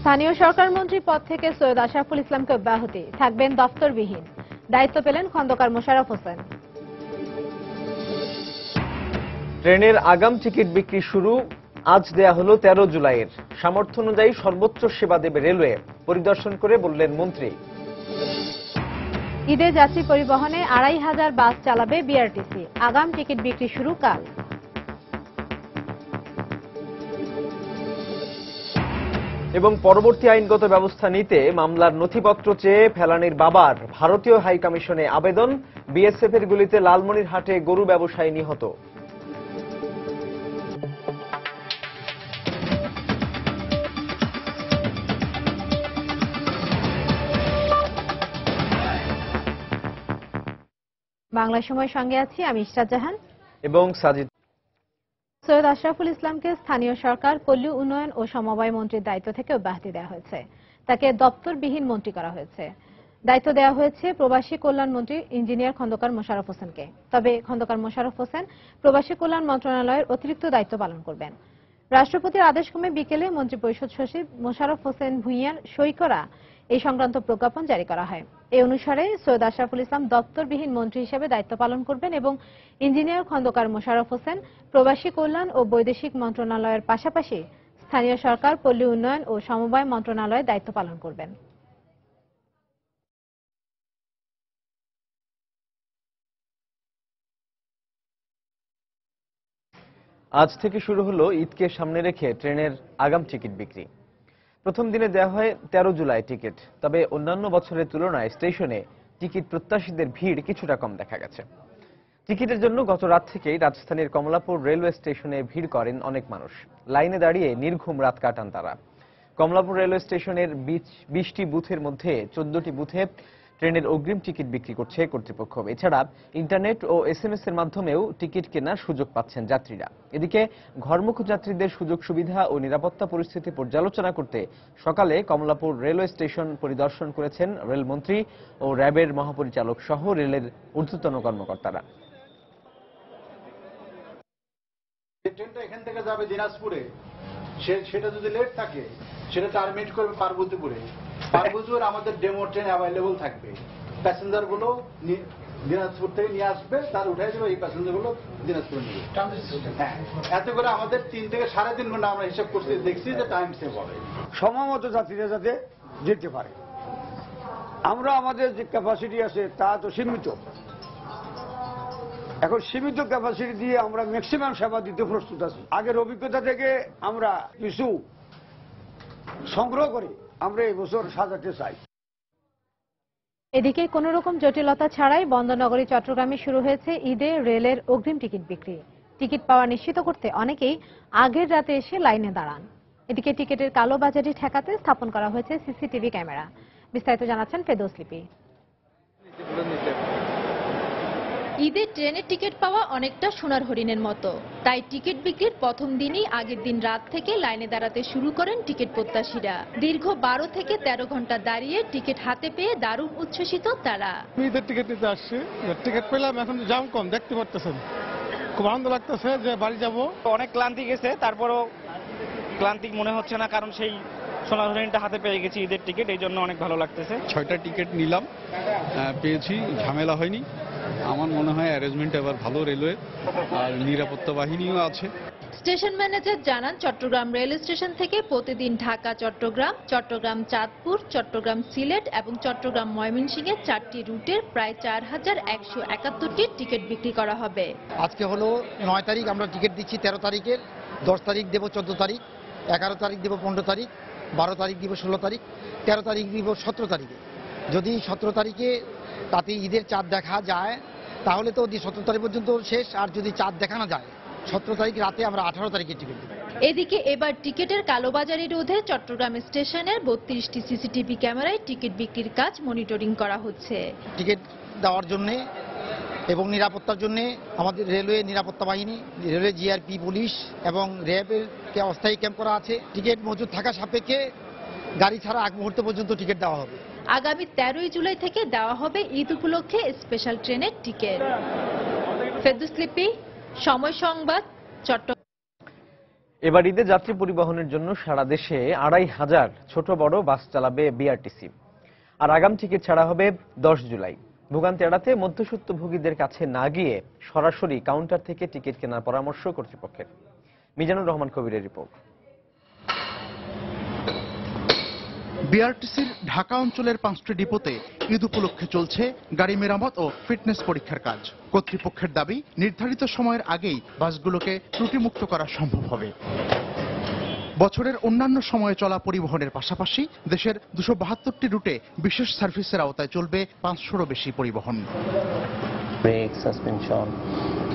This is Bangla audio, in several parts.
স্থানীয় সরকার মন্ত্রী পদ থেকে সৈয়দ আশরাফুল ইসলামকে অব্যাহতি, থাকবেন দফতরবিহীন। দায়িত্ব পেলেন খন্দকার মোশাররফ হোসেন। ট্রেনের আগাম টিকিট বিক্রি শুরু, আজ দেয়া হলো 13 জুলাইয়ের। সামর্থ্য অনুযায়ী সর্বোচ্চ সেবা দেবে রেলওয়ে, পরিদর্শন করে বললেন মন্ত্রী। ঈদে যাত্রী পরিবহনে 2500 বাস চালাবে বিআরটিসি, আগাম টিকিট বিক্রি শুরু কাল। এবং পরবর্তী আইনগত ব্যবস্থা নিতে মামলার নথিপত্র চেয়ে ফেলানীর বাবার ভারতীয় হাইকমিশনে আবেদন। বিএসএফ এর গুলিতে লালমনিরহাটে গরু ব্যবসায়ী নিহত। বাংলা সময়ের সঙ্গে আছি আমি ইশরাত জাহান এবং সাজিদ। সৈয়দ আশরাফুল ইসলামকে স্থানীয় সরকার, পল্লী উন্নয়ন ও সমবায় মন্ত্রীর দায়িত্ব থেকে অব্যাহতি দেওয়া হয়েছে। তাকে দপ্তরবিহীন মন্ত্রী করা হয়েছে। দায়িত্ব দেওয়া হয়েছে প্রবাসী কল্যাণ মন্ত্রী ইঞ্জিনিয়ার খন্দকার মোশাররফ হোসেনকে। তবে খন্দকার মোশাররফ হোসেন প্রবাসী কল্যাণ মন্ত্রণালয়ের অতিরিক্ত দায়িত্ব পালন করবেন। রাষ্ট্রপতির আদেশক্রমে বিকেলে মন্ত্রিপরিষদ সচিব মোশাররফ হোসেন ভূঁইয়ার সই করা এই সংক্রান্ত প্রজ্ঞাপন জারি করা হয়। এই অনুসারে সৈয়দ আশরাফুল ইসলাম দপ্তরবিহীন মন্ত্রী হিসেবে দায়িত্ব পালন করবেন এবং ইঞ্জিনিয়ার খন্দকার মোশাররফ হোসেন প্রবাসী কল্যাণ ও বৈদেশিক মন্ত্রণালয়ের পাশাপাশি স্থানীয় সরকার, পল্লী উন্নয়ন ও সমবায় মন্ত্রণালয়ে দায়িত্ব পালন করবেন। আজ থেকে শুরু হলো ঈদকে সামনে রেখে ট্রেনের আগাম টিকিট বিক্রি। প্রথম দিনে দেওয়া হয় 13 জুলাই টিকিট। তবে অন্যান্য বছরের তুলনায় স্টেশনে টিকিট প্রত্যাশীদের ভিড় কিছুটা কম দেখা গেছে। টিকিটের জন্য গত রাত থেকেই রাজধানীর কমলাপুর রেলওয়ে স্টেশনে ভিড় করেন অনেক মানুষ। লাইনে দাঁড়িয়ে নির্ঘুম রাত কাটান তারা। কমলাপুর রেলওয়ে স্টেশনের 20টি বুথের মধ্যে 14টি বুথে ট্রেনের অগ্রিম টিকিট বিক্রি করছে কর্তৃপক্ষ। এছাড়া ইন্টারনেট ও এসএমএস এর মাধ্যমেও টিকিট কেনার সুযোগ পাচ্ছেন যাত্রীরা। এদিকে ঘরমুখী যাত্রীদের সুযোগ সুবিধা ও নিরাপত্তা পরিস্থিতি পর্যালোচনা করতে সকালে কমলাপুর রেলওয়ে স্টেশন পরিদর্শন করেছেন রেলমন্ত্রী ও র্যাবের মহাপরিচালক সহ রেলের ঊর্ধ্বতন কর্মকর্তারা। ট্রেনটা এখান থেকে যাবে দিনাজপুরে, সেটা যদি লেট থাকে সেটা টার্মিনেট করবে পার্বতীপুরে। পার্বতীপুর আমাদের ডেমো ট্রেন অ্যাভেলেবল থাকবে। প্যাসেঞ্জার গুলো দিনাজপুর থেকে নিয়ে আসবে, তার উঠাই দেবে, এই প্যাসেঞ্জার গুলো দিনাজপুরে নিয়ে। হ্যাঁ, এত করে আমাদের 3 থেকে 3.5 ঘন্টা আমরা হিসাব করতে দেখছি যে টাইম সেভ হবে। সময় মতো যাত্রীরা যাতে যেতে পারে। আমরা আমাদের যে ক্যাপাসিটি আছে তা তো সীমিত। এখন সীমিত ক্যাপাসিটি দিয়ে আমরা ম্যাক্সিমাম সেবা দিতে প্রস্তুত আছি। আগের অভিজ্ঞতা থেকে আমরা কিছু সংগ্রহ করে আমরা এই বছর সাজাতে চাই। এদিকে কোন রকম জটিলতা ছাড়াই বন্দরনগরী চট্টগ্রামে শুরু হয়েছে ঈদে রেলের অগ্রিম টিকিট বিক্রি। টিকিট পাওয়া নিশ্চিত করতে অনেকেই আগের রাতে এসে লাইনে দাঁড়ান। এদিকে টিকিটের কালোবাজারি ঠেকাতে স্থাপন করা হয়েছে সিসিটিভি ক্যামেরা। বিস্তারিত জানাচ্ছেন ফেরদৌস লিপি। ঈদে ট্রেনের টিকিট পাওয়া অনেকটা সোনার হরিণের মতো। তাই টিকিট বিক্রির প্রথম দিনই আগের দিন রাত থেকে লাইনে দাঁড়াতে শুরু করেন টিকিট প্রত্যাশীরা। দীর্ঘ 12 থেকে 13 ঘন্টা দাঁড়িয়ে টিকিট হাতে পেয়ে দারুণ উচ্ছ্বসিত তারা। ঈদের টিকিট নিতে আসছি, টিকিট পেলাম, এখন জাম কম দেখতে পারতেছেন। খুব আনন্দ লাগতেছে যে বাড়ি যাব। অনেক ক্লান্তি গেছে, তারপরও ক্লান্তি মনে হচ্ছে না, কারণ সেই সোনার হরিণটা হাতে পেয়ে গেছি ঈদের টিকিট, এই জন্য অনেক ভালো লাগতেছে। 6টা টিকিট নিলাম, পেয়েছি, ঝামেলা হয়নি। আমার মনে হয় অ্যারেঞ্জমেন্ট এবার ভালো রেলওয়ে, আর নিরাপত্তা বাহিনীও আছে। স্টেশন ম্যানেজার জানান, চট্টগ্রাম রেল স্টেশন থেকে প্রতিদিন ঢাকা চট্টগ্রাম, চট্টগ্রাম চাঁদপুর, চট্টগ্রাম সিলেট এবং চট্টগ্রাম ময়মনসিংহের 4টি রুটের প্রায় 4171টি টিকিট বিক্রি করা হবে। আজকে হলো 9 তারিখ, আমরা টিকিট দিচ্ছি 13 তারিখের, 10 তারিখ দেব 14 তারিখ, 11 তারিখ দেব 15 তারিখ, 12 তারিখ দিব 16 তারিখ, 13 তারিখ দিব 17 তারিখে। যদি 17 তারিখে তাতে ঈদের চাঁদ দেখা যায় তাহলে তো 17 তারিখ পর্যন্ত শেষ, আর যদি চাঁদ দেখা না যায় 17 তারিখ রাতে আমরা 18 তারিখে টিকিট দেব। এদিকে এবার টিকিটের কালোবাজারি রোধে চট্টগ্রাম স্টেশনের 32টি সিসিটিভি ক্যামেরায় টিকিট বিক্রির কাজ মনিটরিং করা হচ্ছে। টিকিট দেওয়ার জন্য এবং নিরাপত্তার জন্য আমাদের রেলওয়ে নিরাপত্তা বাহিনী, রেলওয়ে জিআরপি, পুলিশ এবং র্যাবের অস্থায়ী ক্যাম্প করা আছে। টিকিট মজুদ থাকা সাপেক্ষে গাড়ি ছাড়া আগ মুহূর্ত পর্যন্ত টিকিট দেওয়া হবে। আগামী 13 জুলাই থেকে দেওয়া হবে ঈদ উপলক্ষে স্পেশাল ট্রেনের টিকিট। ফেরদৌস লিপি, সময় সংবাদ, চট্টগ্রাম। এবার ঈদে যাত্রী পরিবহনের জন্য সারা দেশে ২৫০০ ছোট বড় বাস চালাবে বিআরটিসি। আর আগাম টিকিট ছাড়া হবে ১০ জুলাই। ভোগান্তি এড়াতে মধ্যস্বত্বভোগীদের কাছে না গিয়ে সরাসরি কাউন্টার থেকে টিকিট কেনার পরামর্শ কর্তৃপক্ষের। মিজানুর রহমান কবিরের রিপোর্ট। বিআরটিসির ঢাকা অঞ্চলের 5টি ডিপোতে ঈদ উপলক্ষে চলছে গাড়ি মেরামত ও ফিটনেস পরীক্ষার কাজ। কর্তৃপক্ষের দাবি, নির্ধারিত সময়ের আগেই বাসগুলোকে ত্রুটিমুক্ত করা সম্ভব হবে। বছরের অন্যান্য সময়ে চলা পরিবহনের পাশাপাশি দেশের 272টি রুটে বিশেষ সার্ভিসের আওতায় চলবে 500রও বেশি পরিবহন। ব্রেক, সাসপেনশন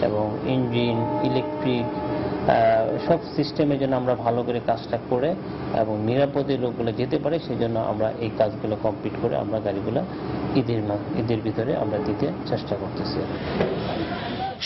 এবং ইঞ্জিন, ইলেকট্রিক সব সিস্টেমের জন্য আমরা ভালো করে কাজটা করে এবং নিরাপদে লোকগুলো যেতে পারে সেজন্য আমরা এই কাজগুলো কমপ্লিট করে আমরা গাড়িগুলো ঈদের ভিতরে আমরা দিতে চেষ্টা করতেছি।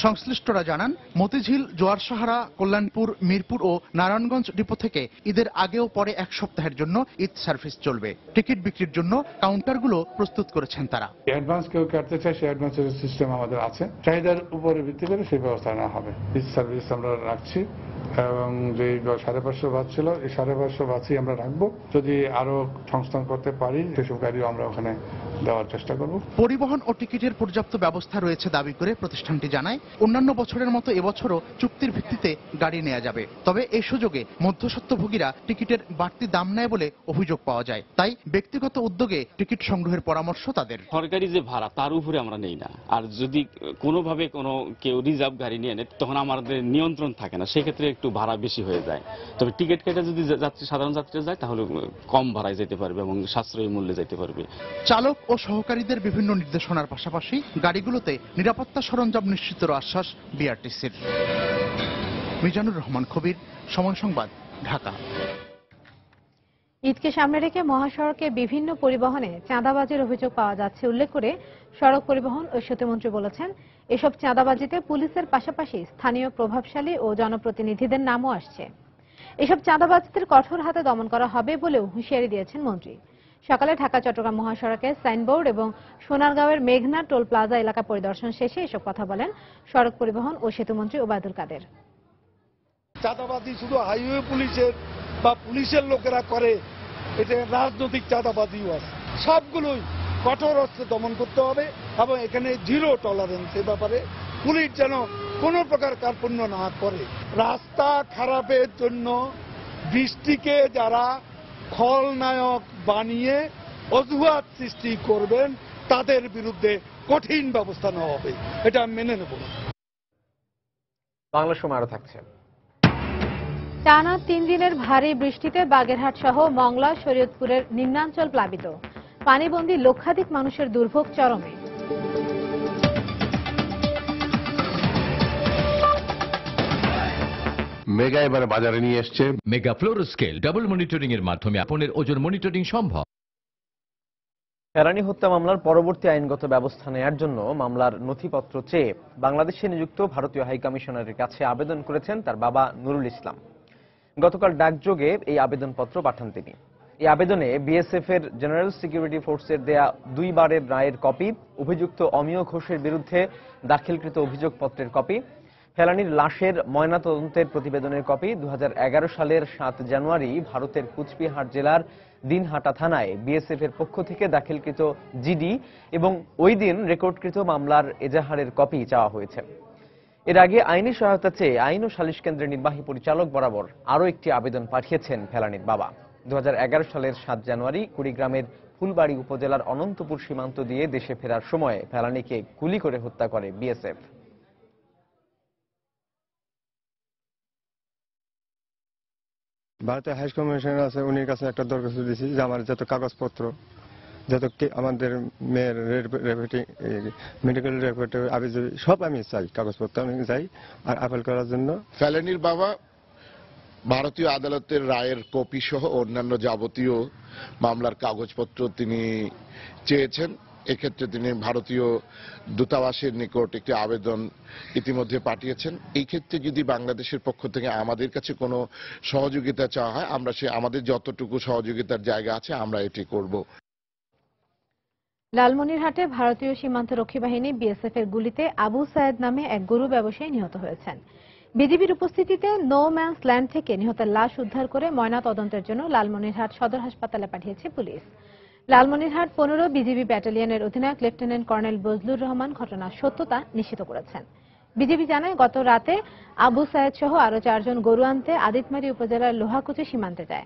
সংশ্লিষ্টরা জানান, মতিঝিল, জোয়ারসাহারা, কল্যাণপুর, মিরপুর ও নারায়ণগঞ্জ ডিপো থেকে ঈদের আগেও পরে 1 সপ্তাহের জন্য ঈদ সার্ভিস চলবে। টিকিট বিক্রির জন্য কাউন্টারগুলো প্রস্তুত করেছেন তারা। অ্যাডভান্স কেউ কাটতে চায়, সেই অ্যাডভান্সের সিস্টেম আমাদের আছে। চাহিদার উপরে ভিত্তি করে সেই ব্যবস্থা নেওয়া হবে। ঈদ সার্ভিস আমরা রাখছি এবং যে 550 বাস ছিল, এই 550 বাসই আমরা রাখবো। যদি আরো সংস্থান করতে পারি সেসব গাড়িও আমরা ওখানে দেওয়ার চেষ্টা করব। পরিবহন ও টিকিটের পর্যাপ্ত ব্যবস্থা রয়েছে দাবি করে প্রতিষ্ঠানটি জানায়, অন্যান্য বছরের মতো এবছরও চুক্তির ভিত্তিতে গাড়ি নেওয়া যাবে। তবে এই সুযোগে মধ্যস্বত্বভোগীরা টিকিটের বাড়তি দাম নেয় বলে অভিযোগ পাওয়া যায়। তাই ব্যক্তিগত উদ্যোগে টিকিট সংগ্রহের পরামর্শ তাদের। সরকারি যে ভাড়া তার উপরে আমরা নেই না, আর যদি কোনোভাবে কেউ রিজার্ভ গাড়ি নিয়ে নেয় তখন আমাদের নিয়ন্ত্রণ থাকে না, সেক্ষেত্রে একটু ভাড়া বেশি হয়ে যায়। তবে টিকিট কেটে যদি সাধারণ যাত্রী যায় তাহলে কম ভাড়ায় যেতে পারবে এবং সাশ্রয়ী মূল্যে যেতে পারবে। চালক ও সহকারীদের বিভিন্ন নির্দেশনার পাশাপাশি গাড়িগুলোতে নিরাপত্তা সরঞ্জাম নিশ্চিতের আশ্বাস বিআরটিসির। মিজানুর রহমান কবির, সময় সংবাদ, ঢাকা। ঈদকে সামনে রেখে মহাসড়কে বিভিন্ন পরিবহনে চাঁদাবাজির অভিযোগ পাওয়া যাচ্ছে উল্লেখ করে সড়ক পরিবহন ও সেতুমন্ত্রী বলেছেন, এসব চাঁদাবাজিতে পুলিশের পাশাপাশি স্থানীয় প্রভাবশালী ও জনপ্রতিনিধিদের নামও আসছে। এসব চাঁদাবাজিদের কঠোর হাতে দমন করা হবে বলেও হুঁশিয়ারি দিয়েছেন মন্ত্রী। সকালে ঢাকা চট্টগ্রাম মহাসড়কের সাইনবোর্ড এবং সোনারগাঁওয়ের মেঘনা টোল প্লাজা এলাকা পরিদর্শন শেষে এসব কথা বলেন সড়ক পরিবহন ও সেতুমন্ত্রী ওবায়দুল কাদের। চাঁদাবাজি শুধু হাইওয়ে পুলিশের বা পুলিশের লোকেরা করে, এটা রাজনৈতিক চাঁদাবাজিও আছে। সবগুলোই কঠোর হস্তে দমন করতে হবে এবং এখানে জিরো টলারেন্স। এ ব্যাপারে পুলিশ যেন কোনো প্রকার কার্পণ্য না করে। রাস্তা খারাপের জন্য বৃষ্টিকে যারা খলনায়ক বানিয়ে অজুহাত সৃষ্টি করবেন তাদের বিরুদ্ধে কঠিন ব্যবস্থা নেওয়া হবে, এটা মেনে নেব। বাংলা সময় আরো থাকছে। টানা 3 দিনের ভারী বৃষ্টিতে বাগেরহাট সহ মংলা, শরীয়তপুরের নিম্নাঞ্চল প্লাবিত। পানিবন্দী লক্ষাধিক মানুষের দুর্ভোগ চরমে। মেগা এবারে বাজারে নিয়ে এসছে মেগা ফ্লোরোস্কেল ডাবল মনিটরিং এর মাধ্যমে আপনার ওজন মনিটরিং সম্ভব। ফেরানি হত্যা মামলার পরবর্তী আইনগত ব্যবস্থা নেয়ার জন্য মামলার নথিপত্র চেয়ে বাংলাদেশে নিযুক্ত ভারতীয় হাইকমিশনারের কাছে আবেদন করেছেন তার বাবা নুরুল ইসলাম। গতকাল ডাকযোগে এই আবেদনপত্র পাঠান তিনি। এই আবেদনে বিএসএফ এর জেনারেল সিকিউরিটি ফোর্সের দেয়া 2 বারের রায়ের কপি, অভিযুক্ত অমিয় ঘোষের বিরুদ্ধে দাখিলকৃত অভিযোগপত্রের কপি, ফেলানির লাশের ময়নাতদন্তের প্রতিবেদনের কপি, 2011 সালের 7 জানুয়ারি ভারতের কুচবিহার জেলার দিনহাটা থানায় বিএসএফ এর পক্ষ থেকে দাখিলকৃত জিডি এবং ওই দিন রেকর্ডকৃত মামলার এজাহারের কপি চাওয়া হয়েছে। এর আগে আইনি সহায়তা চেয়ে আইন ও সালিশ কেন্দ্রের নির্বাহী পরিচালক বরাবর আরও একটি আবেদন পাঠিয়েছেন ফেলানির বাবা। 2011 সালের 7 জানুয়ারি কুড়িগ্রামের ফুলবাড়ি উপজেলার অনন্তপুর সীমান্ত দিয়ে দেশে ফেরার সময় ফেলানিকে গুলি করে হত্যা করে বিএসএফ। ভারতের হাই কমিশনার আছে, উনির কাছে একটা দরখাস্ত দিয়েছি যে আমার যত কাগজপত্র, যত আমাদের মেয়ের মেডিকেল রিপোর্ট সব আমি চাই, কাগজপত্র আমি চাই আর আপিল করার জন্য। ফেলানির বাবা ভারতীয় আদালতের রায়ের কপি সহ অন্যান্য যাবতীয় মামলার কাগজপত্র তিনি চেয়েছেন। এক্ষেত্রে তিনি ভারতীয় দূতাবাসের নিকট একটি আবেদন ইতিমধ্যে পাঠিয়েছেন। এই ক্ষেত্রে যদি বাংলাদেশের পক্ষ থেকে আমাদের কাছে কোনো সহযোগিতা চাওয়া হয়, আমরা আমাদের যতটুকু সহযোগিতার জায়গা আছে আমরা এটি করব। লালমনিরহাটে ভারতীয় সীমান্ত রক্ষী বাহিনী বিএসএফ এর গুলিতে আবু সায়েদ নামে এক গরু ব্যবসায়ী নিহত হয়েছেন। বিজিবির উপস্থিতিতে নো ম্যানস ল্যান্ড থেকে নিহতের লাশ উদ্ধার করে ময়না তদন্তের জন্য লালমনিরহাট সদর হাসপাতালে পাঠিয়েছে পুলিশ। লালমনিরহাট 15 বিজিবি ব্যাটালিয়নের অধিনায়ক লেফটেন্যান্ট কর্নেল বজলুর রহমান ঘটনার সত্যতা নিশ্চিত করেছেন। বিজিবি জানায়, গত রাতে আবু সায়েদ সহ আরো 4 জন গরু আনতে আদিতমারী উপজেলার লোহাকুচি সীমান্তে যায়।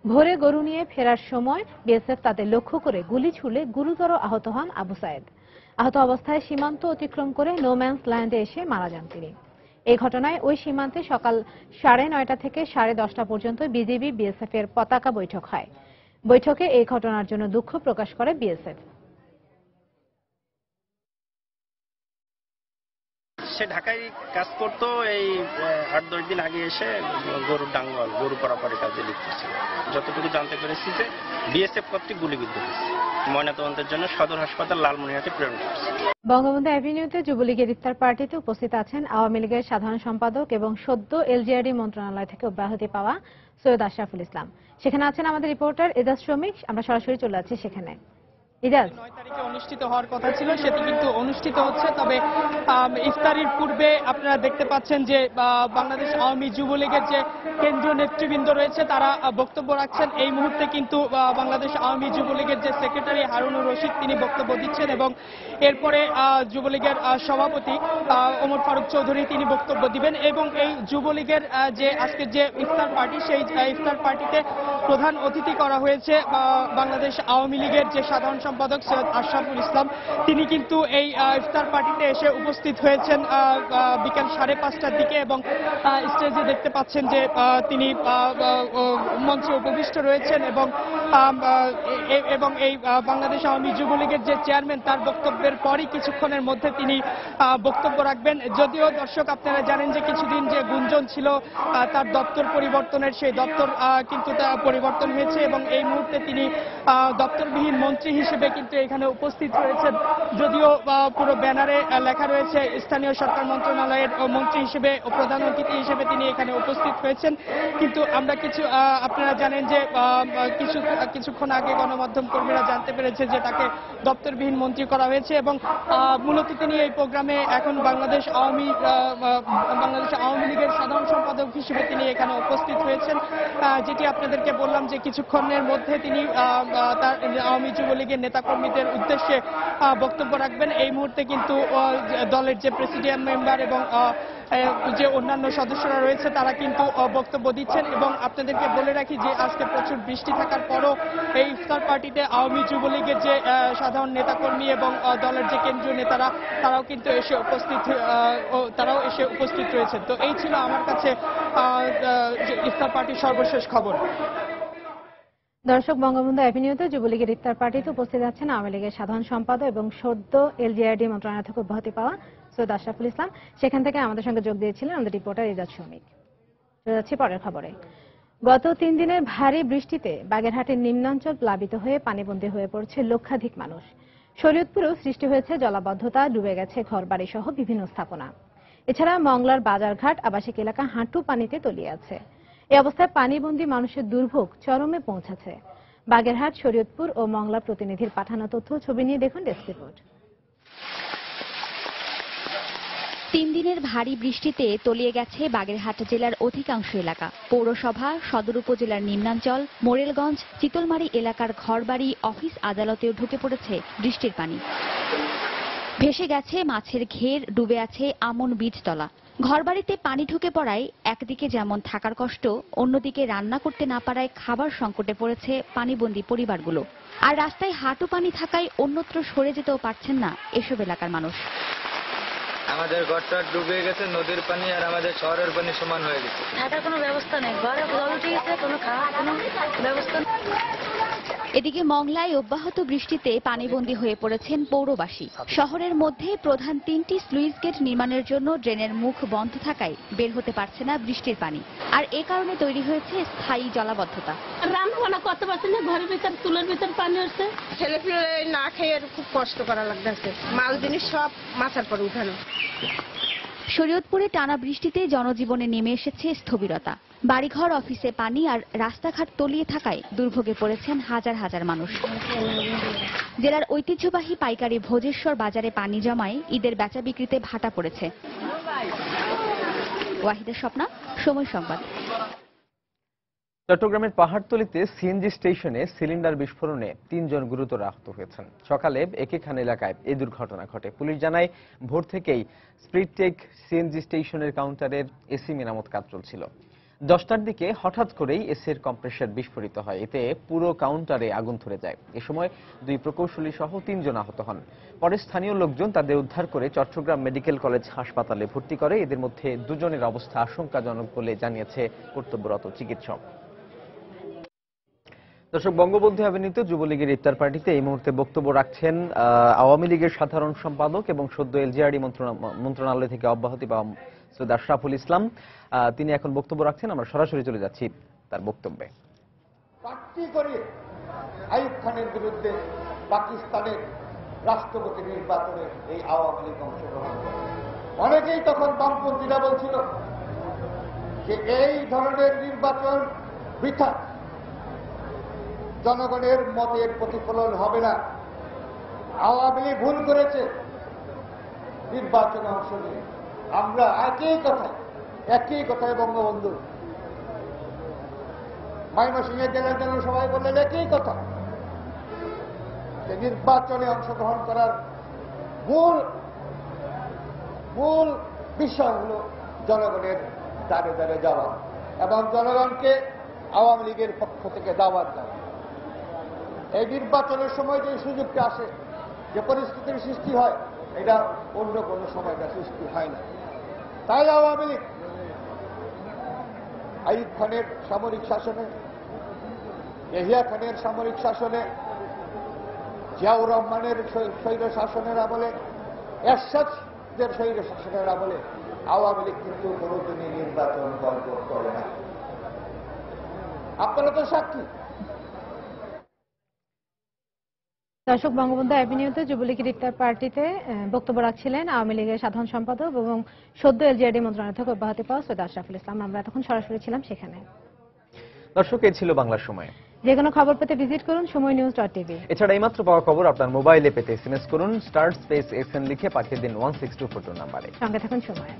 ভোরে গরু নিয়ে ফেরার সময় বিএসএফ তাদের লক্ষ্য করে গুলি ছুড়লে গুরুতর আহত হন আবু সায়েদ। আহত অবস্থায় সীমান্ত অতিক্রম করে নো ম্যানস ল্যান্ডে এসে মারা যান তিনি। এই ঘটনায় ওই সীমান্তে সকাল 9:30 থেকে 10:30 পর্যন্ত বিজিবি বিএসএফ এর পতাকা বৈঠক হয়। বৈঠকে এই ঘটনার জন্য দুঃখ প্রকাশ করে বিএসএফ। সে ঢাকায় কাজ করতো, এই 8-10 দিন আগে এসে গরুর ডাঙ্গল গরু পারাপারে কাজে লিপ্ত ছিল। যতটুকু জানতে পেরেছি যে বিএসএফ কর্তৃক গুলিবিদ্ধ হয়েছে। ময়নাতদন্তের জন্য সদর হাসপাতাল লালমনিরহাটে প্রেরণ করেছে। বঙ্গবন্ধু অ্যাভিনিউতে যুবলীগের ইফতার পার্টিতে উপস্থিত আছেন আওয়ামী লীগের সাধারণ সম্পাদক এবং সদ্য এলজিআরডি মন্ত্রণালয় থেকে অব্যাহতি পাওয়া সৈয়দ আশরাফুল ইসলাম। সেখানে আছেন আমাদের রিপোর্টার এজাজ শ্রমিক। আমরা সরাসরি চলে যাচ্ছি সেখানে। 9 তারিখে অনুষ্ঠিত হওয়ার কথা ছিল, সেটি কিন্তু অনুষ্ঠিত হচ্ছে। তবে ইফতারির পূর্বে আপনারা দেখতে পাচ্ছেন যে বাংলাদেশ আওয়ামী যুবলীগের যে কেন্দ্রীয় নেতৃবৃন্দ রয়েছে তারা বক্তব্য রাখছেন। এই মুহূর্তে কিন্তু বাংলাদেশ আওয়ামী যুবলীগের যে সেক্রেটারি হারুনুর রশিদ তিনি বক্তব্য দিচ্ছেন এবং এরপরে যুবলীগের সভাপতি ওমর ফারুক চৌধুরী তিনি বক্তব্য দিবেন। এবং এই যুবলীগের যে আজকের যে ইফতার পার্টি, সেই ইফতার পার্টিতে প্রধান অতিথি করা হয়েছে বাংলাদেশ আওয়ামী লীগের যে সাধারণ সম্পাদক সৈয়দ আশরাফুল ইসলাম। তিনি কিন্তু এই ইফতার পার্টিতে এসে উপস্থিত হয়েছেন বিকেল 5:30টার দিকে এবং স্টেজে দেখতে পাচ্ছেন যে তিনি মঞ্চে উপবিষ্ট রয়েছেন এবং এই বাংলাদেশ আওয়ামী যুবলীগের যে চেয়ারম্যান তার বক্তব্যের পরই কিছুক্ষণের মধ্যে তিনি বক্তব্য রাখবেন। যদিও দর্শক আপনারা জানেন যে কিছুদিন যে গুঞ্জন ছিল তার দপ্তর পরিবর্তনের, সেই দপ্তর কিন্তু পরিবর্তন হয়েছে এবং এই মুহূর্তে তিনি দপ্তরবিহীন মন্ত্রী হিসেবে কিন্তু এখানে উপস্থিত রয়েছেন। যদিও পুরো ব্যানারে লেখা রয়েছে স্থানীয় সরকার মন্ত্রণালয়ের মন্ত্রী হিসেবে ও প্রধান অতিথি হিসেবে তিনি এখানে উপস্থিত হয়েছেন। কিন্তু আমরা আপনারা জানেন যে কিছুক্ষণ আগে গণমাধ্যম কর্মীরা জানতে পেরেছে যে তাকে দপ্তরবিহীন মন্ত্রী করা হয়েছে এবং মূলত তিনি এই প্রোগ্রামে এখন বাংলাদেশ আওয়ামী লীগের সাধারণ সম্পাদক হিসেবে তিনি এখানে উপস্থিত হয়েছেন। যেটি আপনাদেরকে বললাম যে কিছুক্ষণের মধ্যে তিনি তার আওয়ামী যুবলীগের নেতাকর্মীদের উদ্দেশ্যে বক্তব্য রাখবেন। এই মুহূর্তে কিন্তু দলের যে প্রেসিডিয়াম মেম্বার এবং যে অন্যান্য সদস্যরা রয়েছে তারা কিন্তু বক্তব্য দিচ্ছেন। এবং আপনাদেরকে বলে রাখি যে আজকে প্রচুর বৃষ্টি থাকার পরও এই ইফতার পার্টিতে আওয়ামী যুবলীগের যে সাধারণ নেতাকর্মী এবং দলের যে কেন্দ্রীয় নেতারা তারাও কিন্তু এসে উপস্থিত রয়েছেন। তো এই ছিল আমার কাছে ইফতার পার্টির সর্বশেষ খবর। দর্শক, বঙ্গবন্ধু অ্যাভিনিউতে যুবলীগের ইফতার পার্টিতে উপস্থিত আছেন আওয়ামী লীগের সাধারণ সম্পাদক এবং সদ্য এলজিআরডি মন্ত্রণালয় থেকে অব্যাহতি পাওয়া সৈয়দ আশরাফুল ইসলাম। সেখান থেকে আমাদের সঙ্গে যোগ দিয়েছিলেন আমাদের রিপোর্টার এজাজ শ্রমিক। চলে যাচ্ছি পরের খবরে। গত 3 দিনের ভারী বৃষ্টিতে বাগেরহাটের নিম্নাঞ্চল প্লাবিত হয়ে পানিবন্দী হয়ে পড়ছে লক্ষাধিক মানুষ। শরীয়তপুরেও সৃষ্টি হয়েছে জলাবদ্ধতা, ডুবে গেছে ঘরবাড়ি সহ বিভিন্ন স্থাপনা। এছাড়া মংলার বাজারঘাট, আবাসিক এলাকা হাঁটু পানিতে তলিয়ে আছে। এই অবস্থায় পানিবন্দী মানুষের দুর্ভোগ চরমে পৌঁছেছে। বাগেরহাট, শরীয়তপুর ও মংলা প্রতিনিধির পাঠানো তথ্য ছবি নিয়ে দেখুন ডেস্ক রিপোর্ট। 3 দিনের ভারী বৃষ্টিতে তলিয়ে গেছে বাগেরহাট জেলার অধিকাংশ এলাকা। পৌরসভা, সদর উপজেলার নিম্নাঞ্চল, মোরেলগঞ্জ, চিতলমারি এলাকার ঘরবাড়ি, অফিস আদালতেও ঢুকে পড়েছে বৃষ্টির পানি। ভেসে গেছে মাছের ঘের, ডুবে আছে আমন বীজতলা। ঘরবাড়িতে পানি ঢুকে পড়ায় একদিকে যেমন থাকার কষ্ট, অন্যদিকে রান্না করতে না পারায় খাবার সংকটে পড়েছে পানিবন্দী পরিবারগুলো। আর রাস্তায় হাঁটু পানি থাকায় অন্যত্র সরে যেতেও পারছেন না এসব এলাকার মানুষ। আমাদের ঘরটা ডুবে গেছে, নদীর পানি আর আমাদের শহরের পানি সমান হয়ে গেছে। থাকার কোনো ব্যবস্থা নেই, ঘরে জল উঠে গেছে, কোনো খাওয়ার কোনো ব্যবস্থা নেই। এদিকে মংলায় অব্যাহত বৃষ্টিতে পানিবন্দী হয়ে পড়েছেন পৌরবাসী। শহরের মধ্যে প্রধান 3টি স্লুইস গেট নির্মাণের জন্য ড্রেনের মুখ বন্ধ থাকায় বের হতে পারছে না বৃষ্টির পানি। আর এ কারণে তৈরি হয়েছে স্থায়ী জলাবদ্ধতা। রান্না বান্না করতে পারছি না, ঘরের ভিতর চুলের ভিতর পানি হচ্ছে। ছেলে পেলে না খেয়ে খুব কষ্ট করা লাগতেছে, মাল জিনিস সব মাথার পরে উঠানো। শরীয়তপুরে টানা বৃষ্টিতে জনজীবনে নেমে এসেছে স্থবিরতা। বাড়িঘর, অফিসে পানি আর রাস্তাঘাট তলিয়ে থাকায় দুর্ভোগে পড়েছেন হাজার হাজার মানুষ। জেলার ঐতিহ্যবাহী পাইকারি ভোজেশ্বর বাজারে পানি জমায় ঈদের বেচা বিক্রিতে ভাটা পড়েছে। ওয়াহিদা স্বপ্না, সময় সংবাদ। চট্টগ্রামের পাহাড়তলীতে সিএনজি স্টেশনে সিলিন্ডার বিস্ফোরণে 3 জন গুরুতর আহত হয়েছেন। সকালে একেখান এলাকায় এই দুর্ঘটনা ঘটে। পুলিশ জানায় ভোর থেকেই স্পিডটেক সিএনজি স্টেশনের কাউন্টারের এসি মেরামত কাজ চলছিল। 10টার দিকে হঠাৎ করেই এসির কম্প্রেসার বিস্ফোরিত হয়। এতে পুরো কাউন্টারে আগুন ধরে যায়। এ সময় 2 প্রকৌশলী সহ 3 জন আহত হন। পরে স্থানীয় লোকজন তাদের উদ্ধার করে চট্টগ্রাম মেডিকেল কলেজ হাসপাতালে ভর্তি করে। এদের মধ্যে 2 জনের অবস্থা আশঙ্কাজনক বলে জানিয়েছে কর্তব্যরত চিকিৎসক। দর্শক, বঙ্গবন্ধু অ্যাভিনিউতে যুবলীগের ইফতার পার্টিতে এই মুহূর্তে বক্তব্য রাখছেন আওয়ামী লীগের সাধারণ সম্পাদক এবং সদ্য এলজিআরডি মন্ত্রণালয় থেকে অব্যাহতি পাওয়া সৈয়দ আশরাফুল ইসলাম। তিনি এখন বক্তব্য রাখছেন। আমরা সরাসরি চলে যাচ্ছি তার বক্তব্যে। প্রার্থী করে আইয়ুব খানের বিরুদ্ধে পাকিস্তানের রাষ্ট্রপতি নির্বাচনে এই আওয়ামী লীগ অংশগ্রহণ করে। অনেকেই তখন বামপন্থীরা বলছিল যে এই ধরনের নির্বাচন বৃথা, জনগণের মতের প্রতিফলন হবে না, আওয়ামী লীগ ভুল করেছে নির্বাচনে অংশ নিয়ে। আমরা একই কথায় বঙ্গবন্ধু ময়মনসিংহের জেলার জনসভায় বললেন একই কথা, যে নির্বাচনে অংশগ্রহণ করার মূল বিষয় হল জনগণের দ্বারে দ্বারে যাওয়া এবং জনগণকে আওয়ামী লীগের পক্ষ থেকে দাওয়াত দেওয়া। এই নির্বাচনের সময় যে সুযোগটা আসে, যে পরিস্থিতির সৃষ্টি হয়, এটা অন্য কোনো সময়টা সৃষ্টি হয় না। তাই আওয়ামী লীগ আইয়ুব খানের সামরিক শাসনে, ইয়াহিয়া খানের সামরিক শাসনে, জিয়াউর রহমানের স্বৈর শাসনের আমলে, এরশাদের স্বৈর শাসনের আমলে আওয়ামী লীগ কিন্তু কোনোদিনই নির্বাচন করে না। আপনারা তো সাক্ষী। দর্শক, বঙ্গবন্ধু অ্যাভিনিউতে যুবলীগের ইফতার পার্টিতে বক্তব্য রাখছিলেন আওয়ামী লীগের সাধারণ সম্পাদক এবং সদ্য এলজিআরডি মন্ত্রণালয় থেকে অব্যাহতি পাওয়া সৈয়দ আশরাফুল ইসলাম। আমরা তখন সরাসরি ছিলাম সেখানে। দর্শক, এই ছিল বাংলা সময়। যে কোনো খবর পেতে ভিজিট করুন সময়নিউজ.tv। এছাড়া এইমাত্র পাওয়া খবর আপনার মোবাইলে পেতে এসএমএস করুন *SN লিখে পাঠিয়ে দিন 16242 নম্বরে। সঙ্গে থাকুন সময়।